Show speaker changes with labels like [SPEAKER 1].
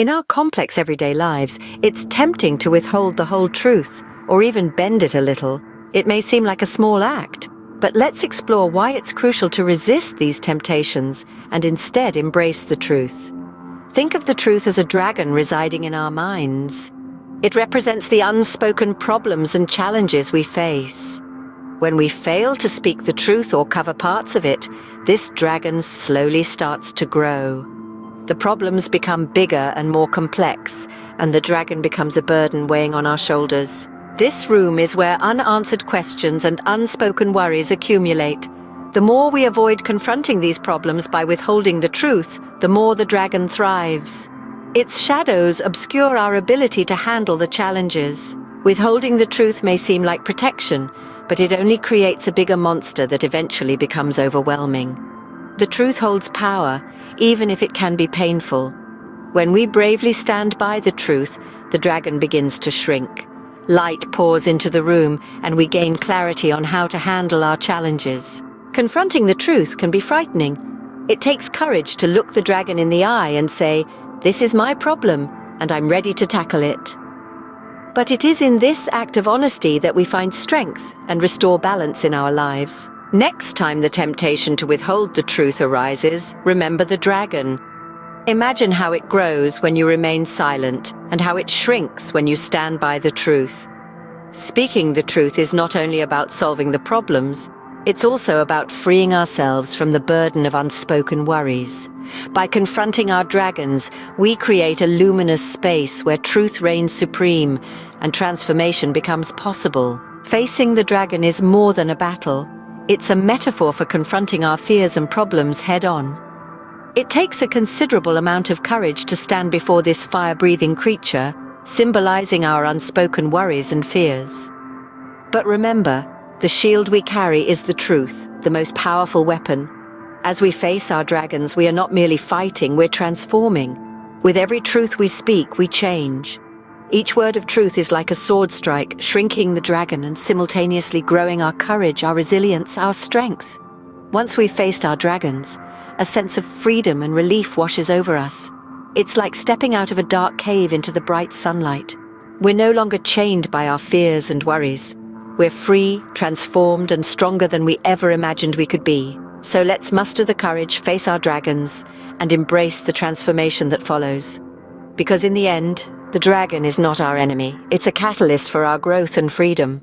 [SPEAKER 1] In our complex everyday lives, it's tempting to withhold the whole truth, or even bend it a little. It may seem like a small act, but let's explore why it's crucial to resist these temptations and instead embrace the truth. Think of the truth as a dragon residing in our minds. It represents the unspoken problems and challenges we face. When we fail to speak the truth or cover parts of it, this dragon slowly starts to grow. The problems become bigger and more complex, and the dragon becomes a burden weighing on our shoulders. This room is where unanswered questions and unspoken worries accumulate. The more we avoid confronting these problems by withholding the truth, the more the dragon thrives. Its shadows obscure our ability to handle the challenges. Withholding the truth may seem like protection, but it only creates a bigger monster that eventually becomes overwhelming. The truth holds power, even if it can be painful. When we bravely stand by the truth, the dragon begins to shrink. Light pours into the room, and we gain clarity on how to handle our challenges. Confronting the truth can be frightening. It takes courage to look the dragon in the eye and say, "This is my problem, and I'm ready to tackle it." But it is in this act of honesty that we find strength and restore balance in our lives. Next time the temptation to withhold the truth arises, remember the dragon. Imagine how it grows when you remain silent, and how it shrinks when you stand by the truth. Speaking the truth is not only about solving the problems, it's also about freeing ourselves from the burden of unspoken worries. By confronting our dragons, we create a luminous space where truth reigns supreme and transformation becomes possible. Facing the dragon is more than a battle. It's a metaphor for confronting our fears and problems head-on. It takes a considerable amount of courage to stand before this fire-breathing creature, symbolizing our unspoken worries and fears. But remember, the shield we carry is the truth, the most powerful weapon. As we face our dragons, we are not merely fighting, we're transforming. With every truth we speak, we change. Each word of truth is like a sword strike, shrinking the dragon and simultaneously growing our courage, our resilience, our strength. Once we've faced our dragons, a sense of freedom and relief washes over us. It's like stepping out of a dark cave into the bright sunlight. We're no longer chained by our fears and worries. We're free, transformed, and stronger than we ever imagined we could be. So let's muster the courage, face our dragons, and embrace the transformation that follows. Because in the end, the dragon is not our enemy. It's a catalyst for our growth and freedom.